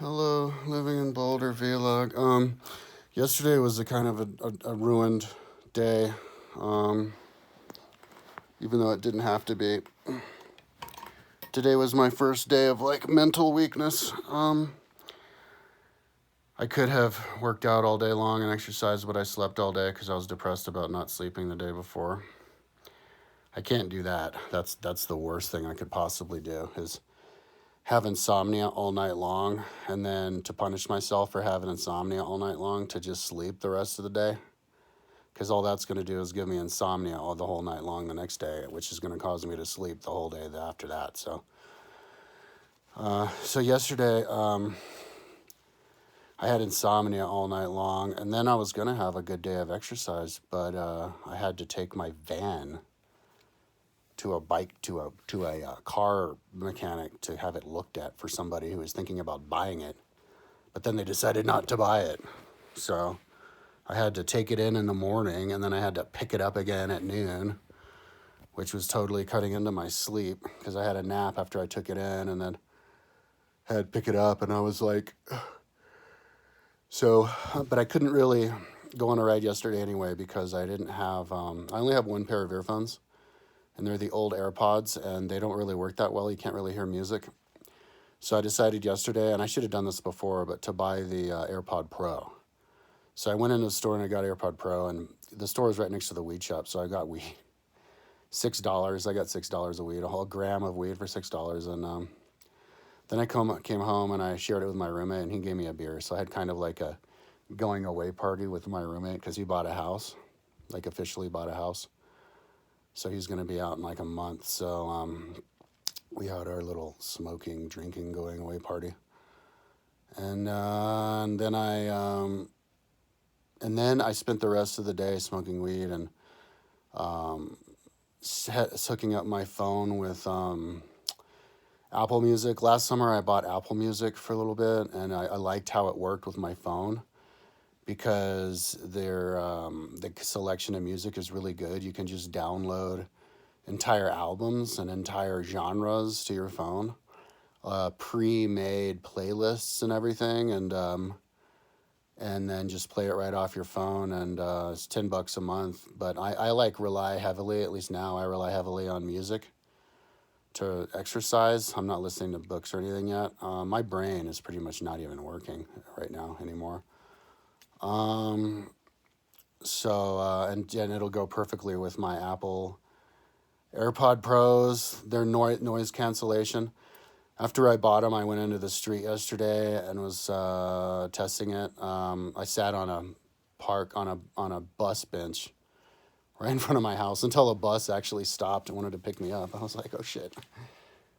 Hello, living in Boulder vlog. Yesterday was a kind of a ruined day. Um, Even though it didn't have to be. Today was my first day of like mental weakness. I could have worked out all day long and exercised, but I slept all day because I was depressed about not sleeping the day before. I can't do that. That's the worst thing I could possibly do is have insomnia all night long, and then to punish myself for having insomnia all night long to just sleep the rest of the day, because all that's going to do is give me insomnia all the whole night long the next day, which is going to cause me to sleep the whole day after that. So yesterday I had insomnia all night long, and then I was going to have a good day of exercise, but I had to take my van to a car mechanic to have it looked at for somebody who was thinking about buying it, but then they decided not to buy it. So I had to take it in the morning, and then I had to pick it up again at noon, which was totally cutting into my sleep because I had a nap after I took it in, and then had to pick it up, and I was like, so, but I couldn't really go on a ride yesterday anyway because I didn't have, I only have one pair of earphones, and they're the old AirPods, and they don't really work that well. You can't really hear music. So I decided yesterday, and I should have done this before, but to buy the AirPod Pro. So I went into the store and I got AirPod Pro, and the store is right next to the weed shop. So I got weed, $6. I got $6 of weed, a whole gram of weed for $6, and then I came home and I shared it with my roommate, and he gave me a beer. So I had kind of like a going away party with my roommate because he bought a house, like officially bought a house. So he's going to be out in like a month. So we had our little smoking, drinking, going away party, and then I spent the rest of the day smoking weed and hooking up my phone with Apple Music. Last summer I bought Apple Music for a little bit, and I liked how it worked with my phone because the selection of music is really good. You can just download entire albums and entire genres to your phone, pre-made playlists and everything, and then just play it right off your phone, and it's $10 a month. But I like rely heavily, at least now I rely heavily on music to exercise. I'm not listening to books or anything yet. My brain is pretty much not even working right now anymore. And it'll go perfectly with my Apple AirPod Pros. Their noise cancellation. After I bought them, I went into the street yesterday and was testing it. I sat on a bus bench right in front of my house until a bus actually stopped and wanted to pick me up. I was like, oh shit.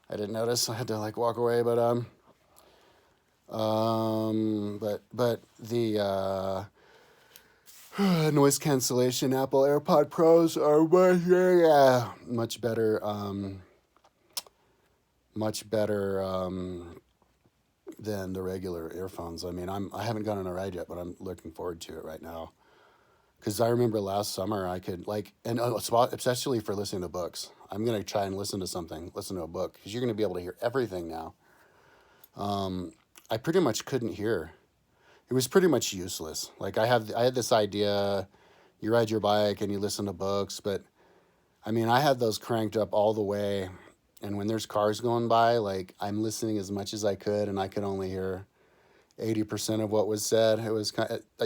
I didn't notice. I had to like walk away, but the noise cancellation Apple AirPod Pros are much better, than the regular earphones. I mean, I haven't gone on a ride yet, but I'm looking forward to it right now. Because I remember last summer I could like, and especially for listening to books, I'm going to try and listen to a book, because you're going to be able to hear everything now. I pretty much couldn't hear. It was pretty much useless. Like I had this idea, you ride your bike and you listen to books, but I mean, I had those cranked up all the way, and when there's cars going by, like I'm listening as much as I could, and I could only hear 80% of what was said. It was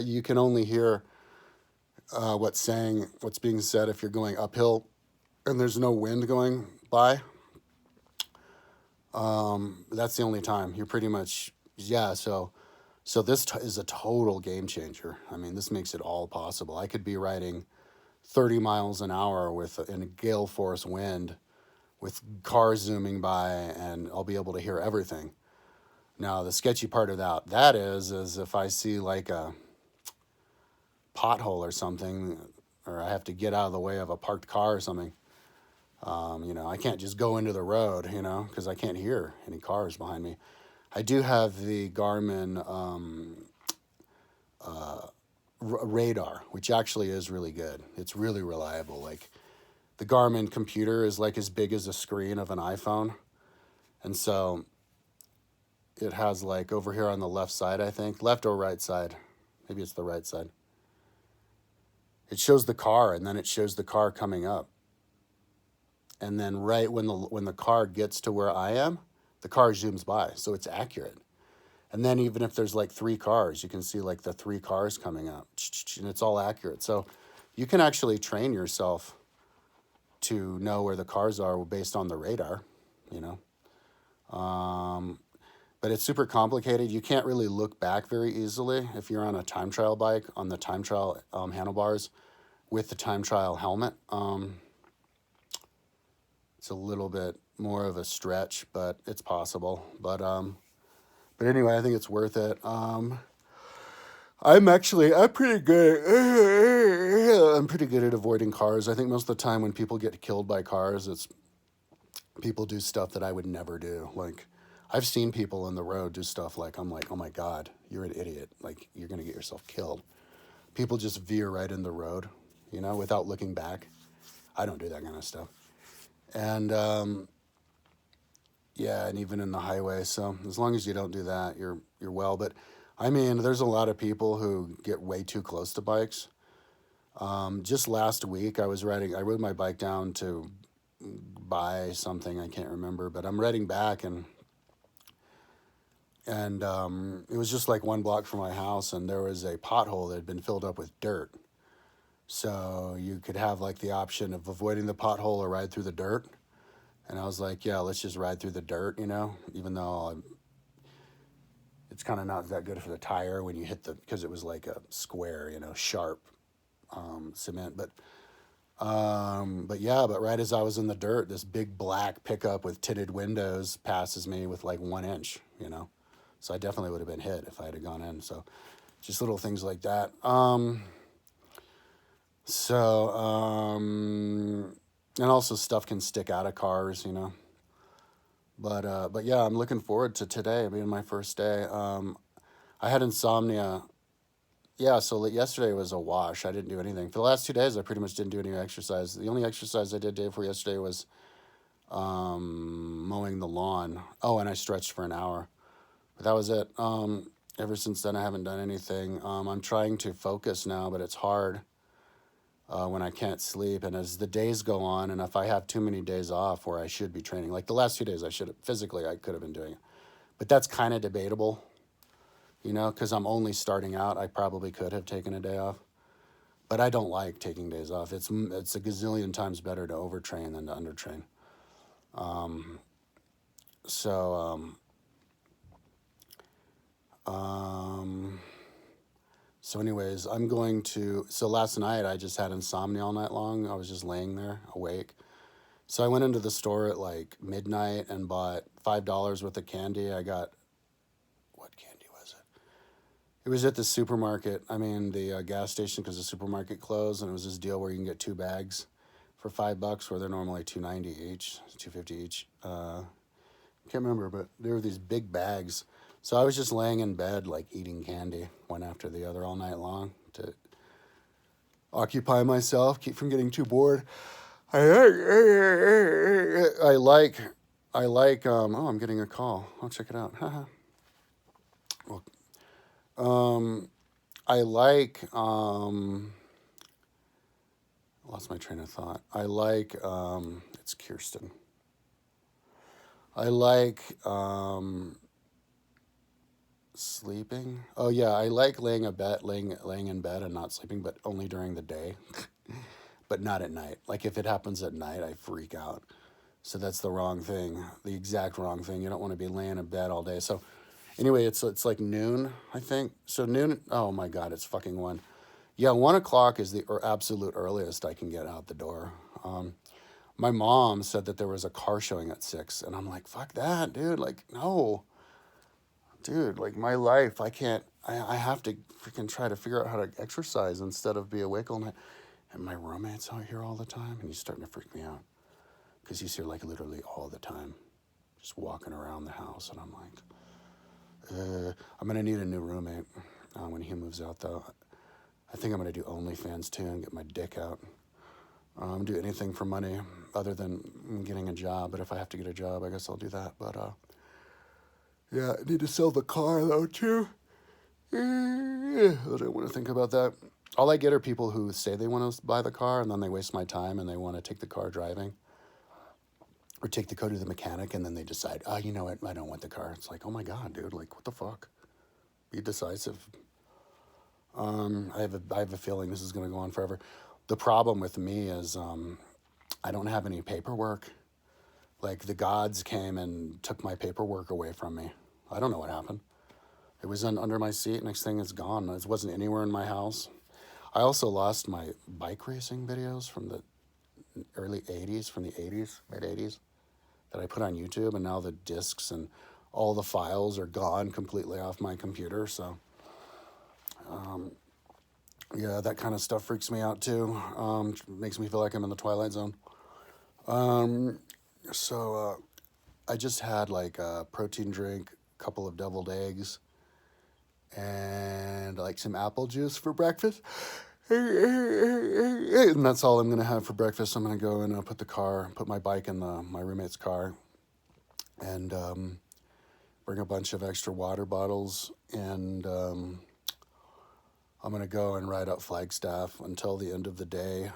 you can only hear what's being said if you're going uphill and there's no wind going by. That's the only time you're pretty much, yeah. So this is a total game changer. I mean, this makes it all possible. I could be riding 30 miles an hour in a gale force wind with cars zooming by, and I'll be able to hear everything. Now, the sketchy part of that is if I see like a pothole or something, or I have to get out of the way of a parked car or something, I can't just go into the road, because I can't hear any cars behind me. I do have the Garmin radar, which actually is really good. It's really reliable. Like the Garmin computer is like as big as the screen of an iPhone, and so it has like over here on the left side, I think, left or right side. Maybe it's the right side. It shows the car, and then it shows the car coming up. And then right when the car gets to where I am, the car zooms by, so it's accurate. And then even if there's like 3 cars, you can see like the 3 cars coming up, and it's all accurate. So you can actually train yourself to know where the cars are based on the radar, you know. But it's super complicated. You can't really look back very easily if you're on a time trial bike on the time trial handlebars with the time trial helmet. It's a little bit more of a stretch, but it's possible. But anyway, I think it's worth it. I'm pretty good. I'm pretty good at avoiding cars. I think most of the time when people get killed by cars, it's people do stuff that I would never do. Like, I've seen people on the road do stuff like, I'm like, oh my God, you're an idiot. Like, you're going to get yourself killed. People just veer right in the road, you know, without looking back. I don't do that kind of stuff. And, yeah, and even in the highway. So as long as you don't do that, you're well. But I mean, there's a lot of people who get way too close to bikes. Just last week, I rode my bike down to buy something, I can't remember, but I'm riding back, and it was just like 1 block from my house, and there was a pothole that had been filled up with dirt. So you could have like the option of avoiding the pothole or ride through the dirt. And I was like, yeah, let's just ride through the dirt, you know, even though it's kind of not that good for the tire when you hit because it was like a square, you know, sharp cement. But right as I was in the dirt, this big black pickup with tinted windows passes me with like 1 inch, you know. So I definitely would have been hit if I had gone in. So just little things like that. And also stuff can stick out of cars, you know. But yeah, I'm looking forward to today being my first day. I had insomnia. Yeah, so yesterday was a wash. I didn't do anything. For the last 2 days, I pretty much didn't do any exercise. The only exercise I did day before yesterday was mowing the lawn. Oh, and I stretched for an hour. But that was it. Ever since then, I haven't done anything. I'm trying to focus now, but it's hard when I can't sleep. And as the days go on, and if I have too many days off where I should be training, like the last 2 days, I could have been doing it. But that's kind of debatable, you know, because I'm only starting out. I probably could have taken a day off. But I don't like taking days off. It's a gazillion times better to overtrain than to undertrain. So anyways, so last night I just had insomnia all night long. I was just laying there awake. So I went into the store at like midnight and bought $5 worth of candy. I got, what candy was it? It was at the supermarket. I mean, the gas station, because the supermarket closed, and it was this deal where you can get 2 bags for $5, where they're normally $2.90 each, $2.50 each. Can't remember, but there were these big bags. So I was just laying in bed, like eating candy, one after the other all night long to occupy myself, keep from getting too bored. I like, oh, I'm getting a call. I'll check it out. I like, lost my train of thought. It's Kirsten. I like, sleeping. Oh yeah, I like laying in bed and not sleeping, but only during the day, but not at night. Like if it happens at night, I freak out. So that's the wrong thing, the exact wrong thing. You don't want to be laying in bed all day. So anyway, it's like noon, I think. So noon. Oh my God, it's fucking 1. Yeah, 1 o'clock is the absolute earliest I can get out the door. My mom said that there was a car showing at 6, and I'm like, fuck that, dude. Like, no. Dude, like my life, I have to freaking try to figure out how to exercise instead of be awake all night. And my roommate's out here all the time, and he's starting to freak me out because he's here like literally all the time, just walking around the house. And I'm like, I'm going to need a new roommate when he moves out, though. I think I'm going to do OnlyFans too and get my dick out. Do anything for money other than getting a job. But if I have to get a job, I guess I'll do that. But Yeah, I need to sell the car though too. I don't want to think about that. All I get are people who say they want to buy the car and then they waste my time and they want to take the car driving or take the car to the mechanic and then they decide, oh, you know what, I don't want the car. It's like, oh my God, dude, like what the fuck? Be decisive. I have a feeling this is going to go on forever. The problem with me is I don't have any paperwork. Like the gods came and took my paperwork away from me. I don't know what happened. It was under my seat. Next thing, it's gone. It wasn't anywhere in my house. I also lost my bike racing videos from the early 80s, from the 80s, mid 80s, that I put on YouTube. And now the discs and all the files are gone completely off my computer. So, yeah, that kind of stuff freaks me out too. Makes me feel like I'm in the Twilight Zone. So I just had like a protein drink, a couple of deviled eggs, and like some apple juice for breakfast. And that's all I'm gonna have for breakfast. I'm gonna go and put my bike in my roommate's car, and bring a bunch of extra water bottles, and I'm gonna go and ride up Flagstaff until the end of the day.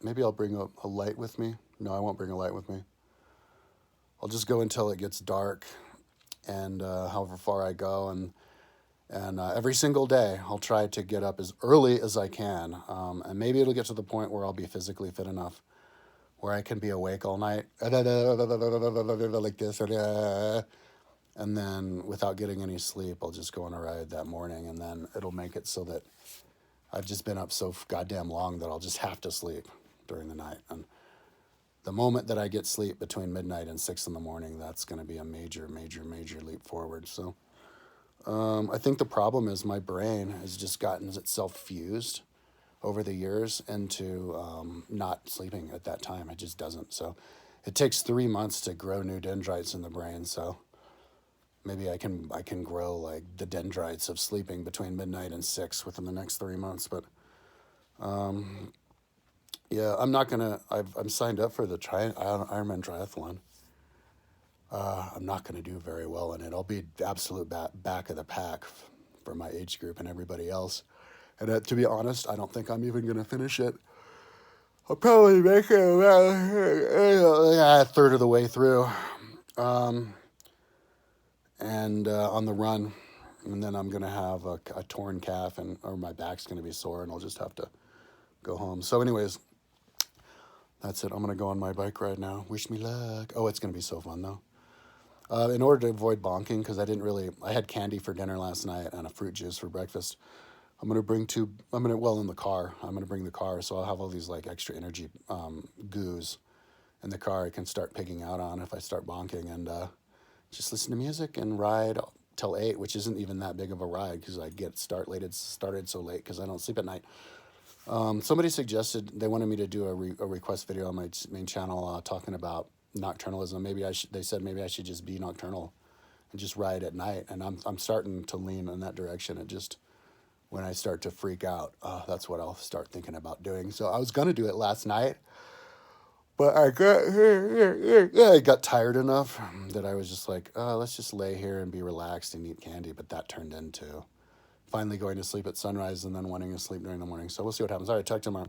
Maybe I'll bring a light with me. No, I won't bring a light with me. I'll just go until it gets dark, and however far I go, and every single day I'll try to get up as early as I can, and maybe it'll get to the point where I'll be physically fit enough where I can be awake all night like this, and then without getting any sleep, I'll just go on a ride that morning, and then it'll make it so that I've just been up so goddamn long that I'll just have to sleep during the night. And the moment that I get sleep between midnight and 6 in the morning, that's going to be a major, major, major leap forward. So I think the problem is my brain has just gotten itself fused over the years into not sleeping at that time. It just doesn't. So it takes 3 months to grow new dendrites in the brain. So maybe I can grow like the dendrites of sleeping between midnight and 6 within the next 3 months. But yeah, I'm not gonna. I'm signed up for the Ironman triathlon. I'm not gonna do very well in it. I'll be the absolute back of the pack for my age group and everybody else. And to be honest, I don't think I'm even gonna finish it. I'll probably make it about a third of the way through, and on the run, and then I'm gonna have a torn calf, or my back's gonna be sore, and I'll just have to go home. So, anyways. That's it. I'm going to go on my bike ride now. Wish me luck. Oh, it's going to be so fun, though. In order to avoid bonking, because I had candy for dinner last night and a fruit juice for breakfast. In the car. I'm going to bring the car, so I'll have all these like extra energy goos in the car I can start pigging out on if I start bonking, and just listen to music and ride till 8, which isn't even that big of a ride because I get started so late because I don't sleep at night. Somebody suggested they wanted me to do a request video on my main channel talking about nocturnalism. They said maybe I should just be nocturnal and just ride at night. And I'm starting to lean in that direction. It just, when I start to freak out, that's what I'll start thinking about doing. So I was going to do it last night, but I got tired enough that I was just like, let's just lay here and be relaxed and eat candy. But that turned into finally going to sleep at sunrise and then wanting to sleep during the morning. So we'll see what happens. All right, talk to you tomorrow.